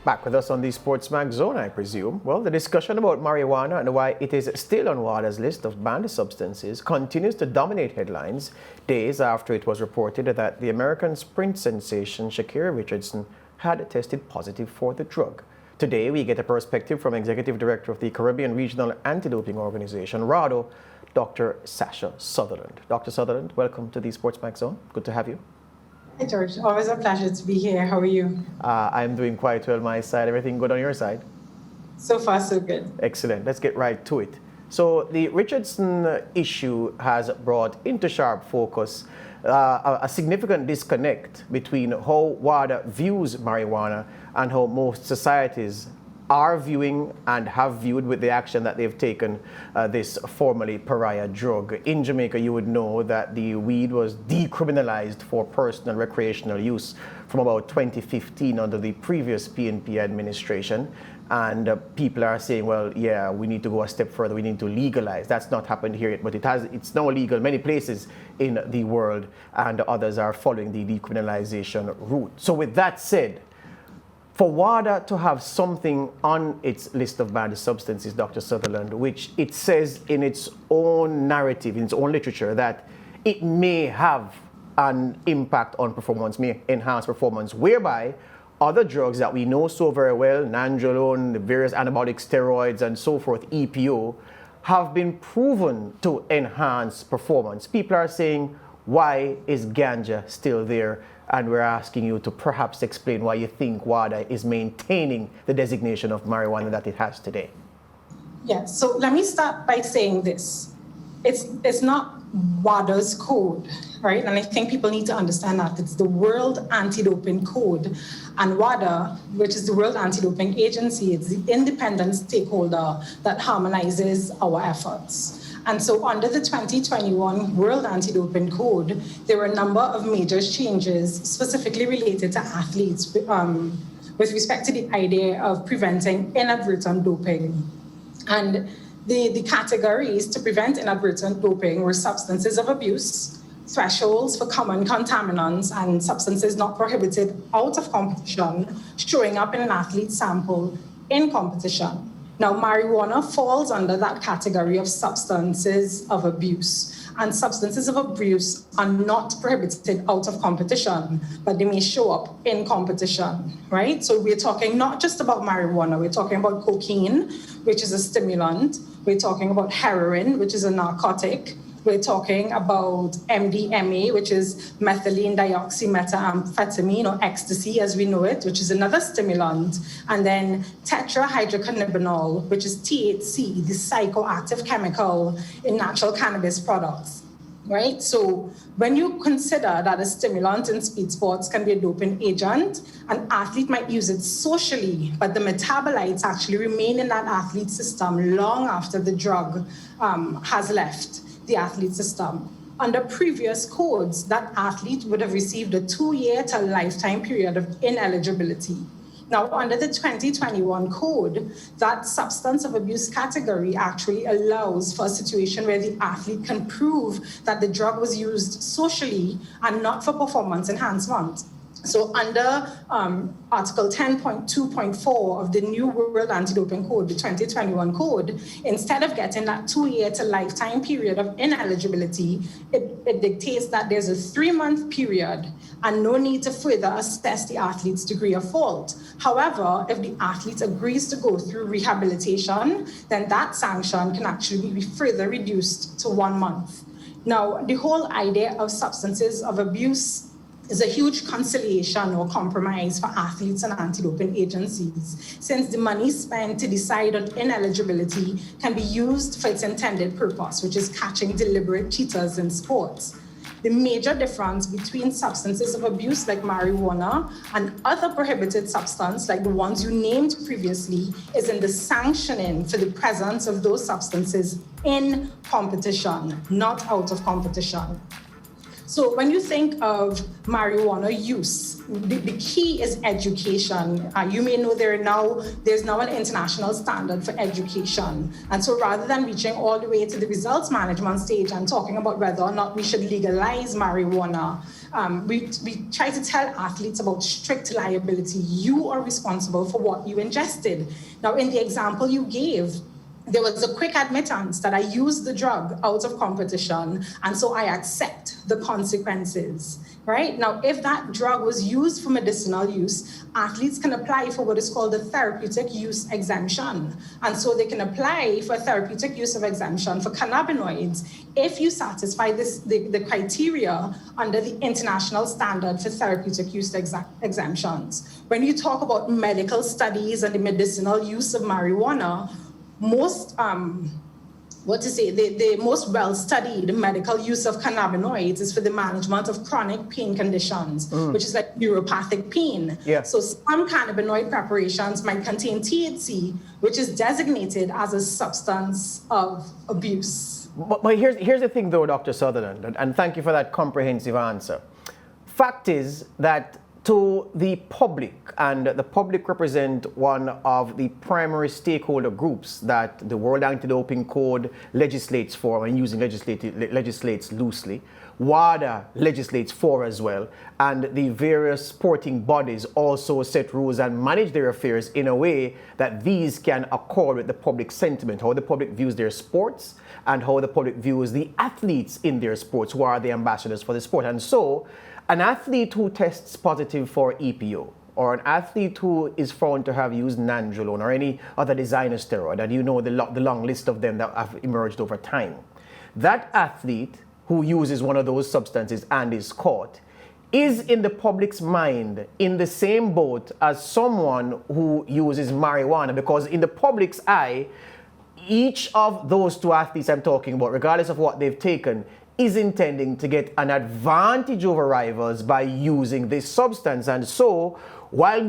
Back with us on the Sportsmax Zone, I presume. Well, the discussion about marijuana and why it is still on WADA's list of banned substances continues to dominate headlines days after it was reported that the American sprint sensation Sha'Carri Richardson had tested positive for the drug. Today, we get a perspective from Executive Director of the Caribbean Regional Anti-Doping Organization, RADO, Dr. Sasha Sutherland. Dr. Sutherland, welcome to the Sportsmax Zone. Good to have you. Hi, George. Always a pleasure to be here. How are you? I'm doing quite well my side. Everything good on your side? So far, so good. Excellent. Let's get right to it. So the Richardson issue has brought into sharp focus a significant disconnect between how WADA views marijuana and how most societies are viewing and have viewed with the action that they've taken this formerly pariah drug. In Jamaica, you would know that the weed was decriminalized for personal recreational use from about 2015 under the previous PNP administration. And people are saying, well, yeah, we need to go a step further. We need to legalize. That's not happened here yet, but it's now legal in many places in the world, and others are following the decriminalization route. So with that said, for WADA to have something on its list of banned substances, Dr. Sutherland, which it says in its own narrative, in its own literature, that it may have an impact on performance, may enhance performance, whereby other drugs that we know so very well, nandrolone, the various anabolic steroids and so forth, EPO, have been proven to enhance performance. People are saying, why is ganja still there? And we're asking you to perhaps explain why you think WADA is maintaining the designation of marijuana that it has today. Yeah, so let me start by saying this. It's not WADA's code, right? And I think people need to understand that it's the World Anti-Doping Code. And WADA, which is the World Anti-Doping Agency, it's the independent stakeholder that harmonizes our efforts. And so under the 2021 World Anti-Doping Code, there were a number of major changes specifically related to athletes with respect to the idea of preventing inadvertent doping. And the categories to prevent inadvertent doping were substances of abuse, thresholds for common contaminants, and substances not prohibited out of competition showing up in an athlete's sample in competition. Now, marijuana falls under that category of substances of abuse. And substances of abuse are not prohibited out of competition, but they may show up in competition, right? So we're talking not just about marijuana, we're talking about cocaine, which is a stimulant. We're talking about heroin, which is a narcotic. We're talking about MDMA, which is methylene dioxymethamphetamine, or ecstasy as we know it, which is another stimulant. And then tetrahydrocannabinol, which is THC, the psychoactive chemical in natural cannabis products, right? So when you consider that a stimulant in speed sports can be a doping agent, an athlete might use it socially, but the metabolites actually remain in that athlete's system long after the drug has left the athlete system. Under previous codes, that athlete would have received a 2-year to lifetime period of ineligibility. Now, under the 2021 code, that substance of abuse category actually allows for a situation where the athlete can prove that the drug was used socially and not for performance enhancement. So under Article 10.2.4 of the new World Anti-Doping Code, the 2021 code, instead of getting that 2-year to lifetime period of ineligibility, it dictates that there's a 3-month period and no need to further assess the athlete's degree of fault. However, if the athlete agrees to go through rehabilitation, then that sanction can actually be further reduced to 1 month. Now, the whole idea of substances of abuse is a huge conciliation or compromise for athletes and anti-doping agencies, since the money spent to decide on ineligibility can be used for its intended purpose, which is catching deliberate cheaters in sports. The major difference between substances of abuse like marijuana and other prohibited substances like the ones you named previously is in the sanctioning for the presence of those substances in competition, not out of competition. So when you think of marijuana use, the key is education. You may know there's now an international standard for education. And so rather than reaching all the way to the results management stage and talking about whether or not we should legalize marijuana, we try to tell athletes about strict liability. You are responsible for what you ingested. Now, in the example you gave, there was a quick admittance that I used the drug out of competition, and so I accept the consequences, right? Now, if that drug was used for medicinal use, athletes can apply for what is called the therapeutic use exemption. And so they can apply for therapeutic use of exemption for cannabinoids if you satisfy the criteria under the international standard for therapeutic use exemptions. When you talk about medical studies and the medicinal use of marijuana, most, the most well-studied medical use of cannabinoids is for the management of chronic pain conditions, which is like neuropathic pain. Yeah. So some cannabinoid preparations might contain THC, which is designated as a substance of abuse. But here's the thing though, Dr. Sutherland, and thank you for that comprehensive answer. Fact is that to the public, and the public represent one of the primary stakeholder groups that the World Anti-Doping Code legislates for, and using legislates loosely. WADA legislates for as well, and the various sporting bodies also set rules and manage their affairs in a way that these can accord with the public sentiment, how the public views their sports and how the public views the athletes in their sports who are the ambassadors for the sport. And so an athlete who tests positive for EPO, or an athlete who is found to have used nandrolone or any other designer steroid, and you know the long list of them that have emerged over time, that athlete who uses one of those substances and is caught is in the public's mind in the same boat as someone who uses marijuana, because in the public's eye, each of those two athletes I'm talking about, regardless of what they've taken, is intending to get an advantage over rivals by using this substance. And so, while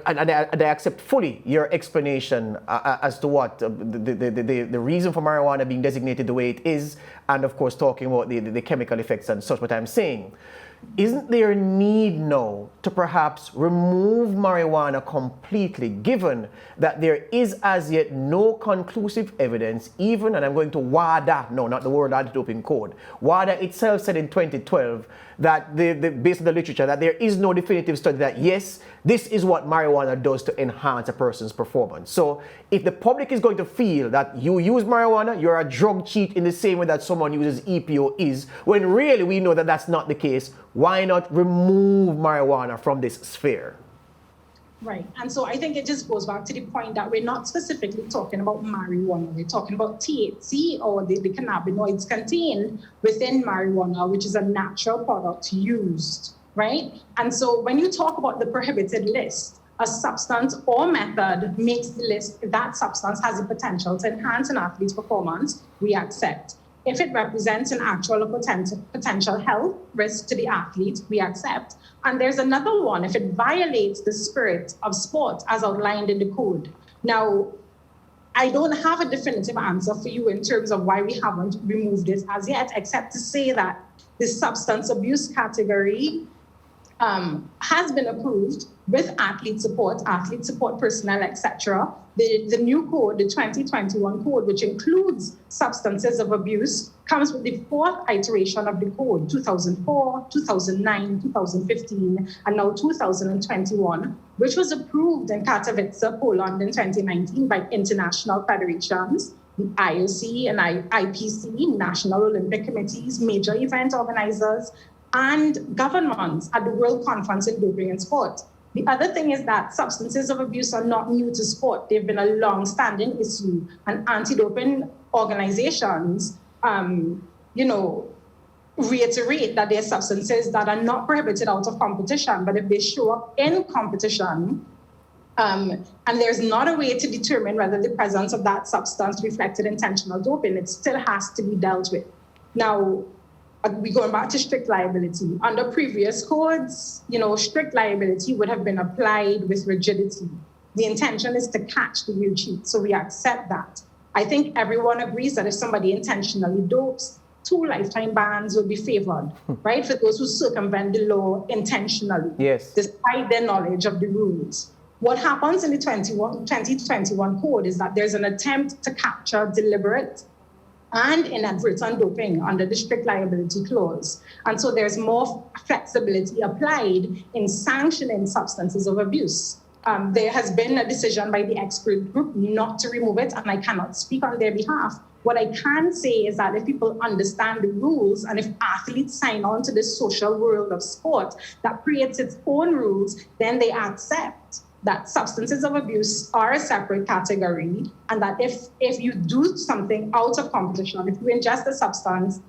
I accept fully your explanation as to what the reason for marijuana being designated the way it is, and of course talking about the chemical effects and such, what I'm saying, isn't there a need now to perhaps remove marijuana completely, given that there is as yet no conclusive evidence, even, and I'm going to WADA, no, not the World Anti-Doping Code, WADA itself said in 2012 that, based on the literature, that there is no definitive study that, yes, this is what marijuana does to enhance a person's performance. So if the public is going to feel that you use marijuana, you're a drug cheat in the same way that someone uses EPO is, when really we know that that's not the case, why not remove marijuana from this sphere? Right. And so I think it just goes back to the point that we're not specifically talking about marijuana. We're talking about THC, or the cannabinoids contained within marijuana, which is a natural product used, right? And so when you talk about the prohibited list, a substance or method makes the list. If that substance has the potential to enhance an athlete's performance, we accept. If it represents an actual or potential health risk to the athlete, we accept. And there's another one, if it violates the spirit of sport as outlined in the code. Now, I don't have a definitive answer for you in terms of why we haven't removed this as yet, except to say that the substance abuse category has been approved with athlete support personnel, etc. The new code, the 2021 code, which includes substances of abuse, comes with the fourth iteration of the code, 2004, 2009, 2015, and now 2021, which was approved in Katowice, Poland in 2019 by international federations, the IOC and IPC, National Olympic Committees, major event organizers, and governments at the World Conference in Doping and Sport. The other thing is that substances of abuse are not new to sport. They've been a long-standing issue, and anti-doping organizations, reiterate that there are substances that are not prohibited out of competition, but if they show up in competition, and there's not a way to determine whether the presence of that substance reflected intentional doping, it still has to be dealt with. Now, we're going back to strict liability. Under previous codes, strict liability would have been applied with rigidity. The intention is to catch the real cheat, so we accept that. I think everyone agrees that if somebody intentionally dopes, 2 lifetime bans would be favored, right? For those who circumvent the law intentionally, yes, despite their knowledge of the rules. What happens in the 2021 code is that there's an attempt to capture deliberate and inadvertent doping under the strict liability clause. And so there's more flexibility applied in sanctioning substances of abuse. There has been a decision by the expert group not to remove it, and I cannot speak on their behalf. What I can say is that if people understand the rules and if athletes sign on to this social world of sport that creates its own rules, then they accept that substances of abuse are a separate category, and that if you do something out of competition, if you ingest a substance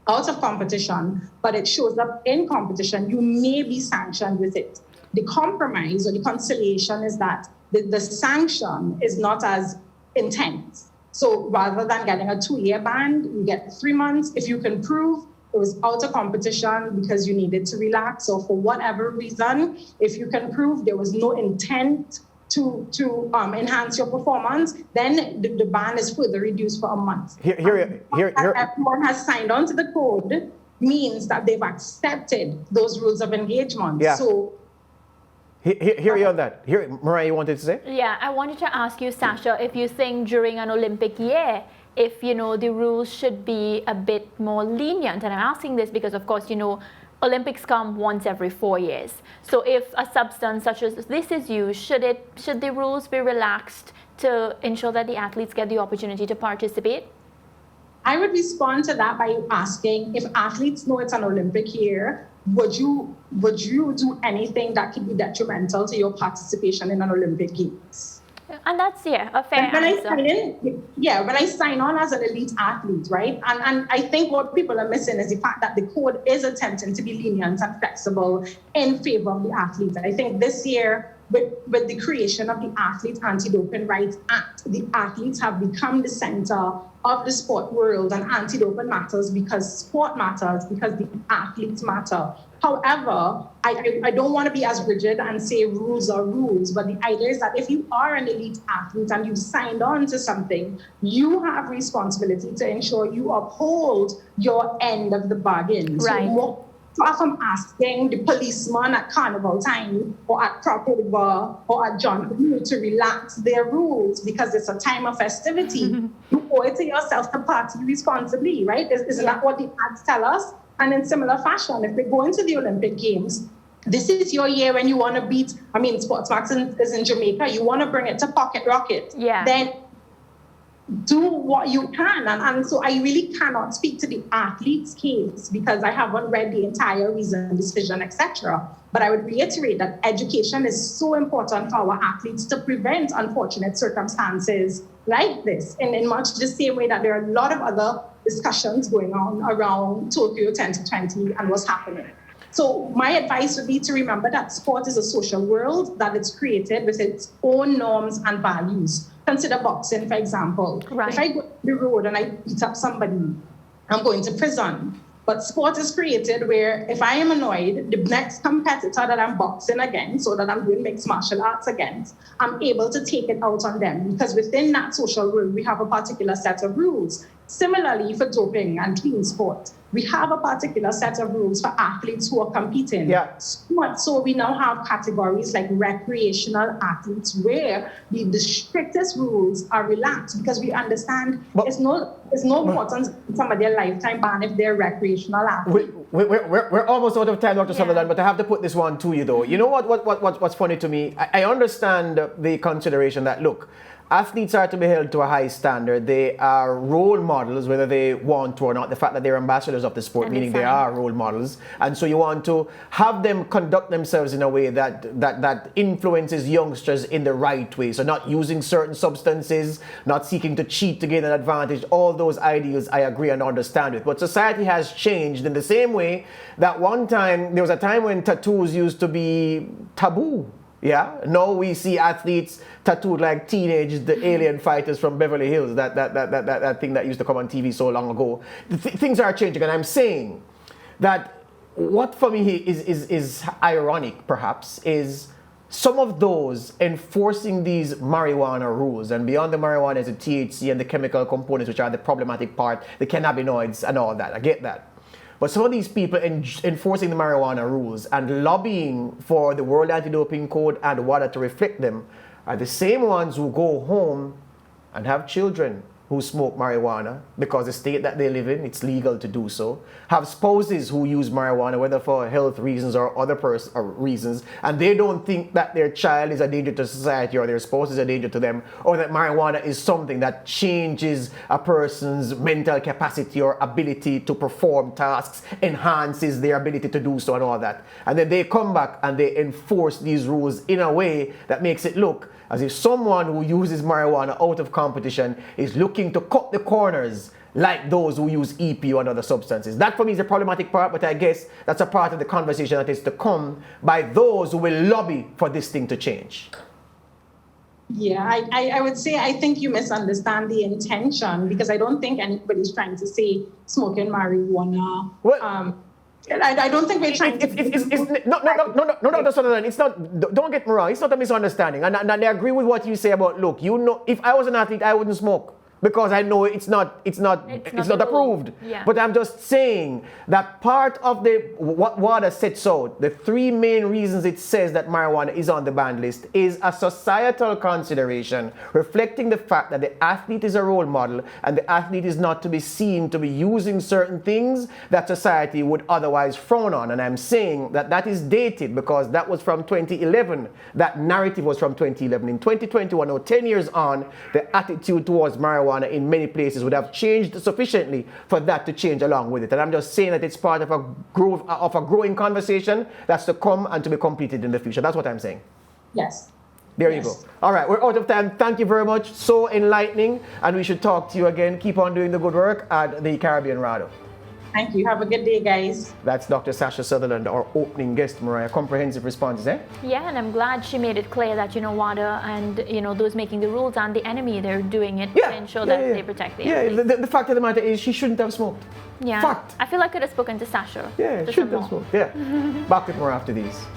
out of competition, but it shows up in competition, you may be sanctioned with it. The compromise or the conciliation is that the sanction is not as intense. So rather than getting a 2-year ban, you get 3 months. If you can prove it was out of competition because you needed to relax or for whatever reason, if you can prove there was no intent to enhance your performance, then the ban is further reduced for a month. Everyone has signed on to the code means that they've accepted those rules of engagement. Yeah. So hear you on that. Mariah, you wanted to say? Yeah, I wanted to ask you, Sasha, if you think during an Olympic year, if, the rules should be a bit more lenient. And I'm asking this because, of course, Olympics come once every 4 years. So if a substance such as this is used, should the rules be relaxed to ensure that the athletes get the opportunity to participate? I would respond to that by asking, if athletes know it's an Olympic year, would you do anything that could be detrimental to your participation in an Olympic Games? And that's, a fair answer. When I sign on as an elite athlete, right? And I think what people are missing is the fact that the code is attempting to be lenient and flexible in favor of the athletes. I think this year, with the creation of the Athlete Anti-Doping Rights Act, the athletes have become the center of the sport world, and anti-doping matters because sport matters, because the athletes matter. However, I don't want to be as rigid and say rules are rules, but the idea is that if you are an elite athlete and you've signed on to something, you have responsibility to ensure you uphold your end of the bargain. Right. So far from asking the policeman at carnival time or at Crop Over or at John to relax their rules because it's a time of festivity, you owe it to yourself to party responsibly, right? Isn't that what the ads tell us? And in similar fashion, if we go into the Olympic Games, this is your year when you want to beat, Sportsmax is in Jamaica, you want to bring it to Pocket Rocket. Yeah. Then do what you can. And so I really cannot speak to the athlete's case because I haven't read the entire reason, decision, etc. But I would reiterate that education is so important for our athletes to prevent unfortunate circumstances like this. And in much the same way that there are a lot of other discussions going on around Tokyo 2020 and what's happening. So my advice would be to remember that sport is a social world, that it's created with its own norms and values. Consider boxing, for example. Right. If I go to the road and I beat up somebody, I'm going to prison. But sport is created where if I am annoyed, the next competitor that I'm boxing against or that I'm doing mixed martial arts against, I'm able to take it out on them because within that social world, we have a particular set of rules. Similarly, for doping and clean sport, we have a particular set of rules for athletes who are competing. Yeah. So we now have categories like recreational athletes where the strictest rules are relaxed because we understand it's no importance in somebody's lifetime ban if they're recreational athletes. We're almost out of time, Dr. Sutherland, but I have to put this one to you though. You know what's funny to me? I understand the consideration that, look, athletes are to be held to a high standard. They are role models, whether they want to or not. The fact that they're ambassadors of the sport, meaning they are role models. And so you want to have them conduct themselves in a way that influences youngsters in the right way. So not using certain substances, not seeking to cheat to gain an advantage. All those ideals I agree and understand with. But society has changed in the same way that there was a time when tattoos used to be taboo. Yeah, now we see athletes tattooed like the alien fighters from Beverly Hills, that thing that used to come on TV so long ago. Things are changing, and I'm saying that what for me is ironic, perhaps, is some of those enforcing these marijuana rules, and beyond the marijuana is the THC and the chemical components, which are the problematic part, the cannabinoids and all that. I get that. But some of these people enforcing the marijuana rules and lobbying for the World Anti-Doping Code and WADA to reflect them are the same ones who go home and have children who smoke marijuana because the state that they live in, it's legal to do so, have spouses who use marijuana, whether for health reasons or other reasons, and they don't think that their child is a danger to society or their spouse is a danger to them, or that marijuana is something that changes a person's mental capacity or ability to perform tasks, enhances their ability to do so and all that. And then they come back and they enforce these rules in a way that makes it look as if someone who uses marijuana out of competition is looking to cut the corners like those who use EPO and other substances. That for me is the problematic part, but I guess that's a part of the conversation that is to come by those who will lobby for this thing to change. Yeah, I would say I think you misunderstand the intention, because I don't think anybody's trying to say smoking marijuana. Well, I don't think we're trying to... No, that's not. It's not, don't get me wrong, it's not a misunderstanding. And I agree with what you say about, look, you know, if I was an athlete, I wouldn't smoke. Because I know it's not approved. Yeah. But I'm just saying that part of what WADA sets out, the three main reasons it says that marijuana is on the banned list, is a societal consideration reflecting the fact that the athlete is a role model and the athlete is not to be seen to be using certain things that society would otherwise frown on. And I'm saying that that is dated because that was from 2011. That narrative was from 2011. In 2021, or 10 years on, the attitude towards marijuana in many places would have changed sufficiently for that to change along with it. And I'm just saying that it's part of a growing conversation that's to come and to be completed in the future. That's what I'm saying. Yes. There you go. All right, we're out of time. Thank you very much. So enlightening, and we should talk to you again. Keep on doing the good work at the Caribbean RADO. Thank you. Have a good day, guys. That's Dr. Sasha Sutherland, our opening guest, Mariah. Comprehensive responses, eh? Yeah, and I'm glad she made it clear that, WADA and, those making the rules and the enemy, they're doing it to ensure that they protect the athletes. The fact of the matter is she shouldn't have smoked. Yeah. Fact. I feel like I could have spoken to Sasha. Yeah, just shouldn't some have more. smoked. Yeah. Back with more after these.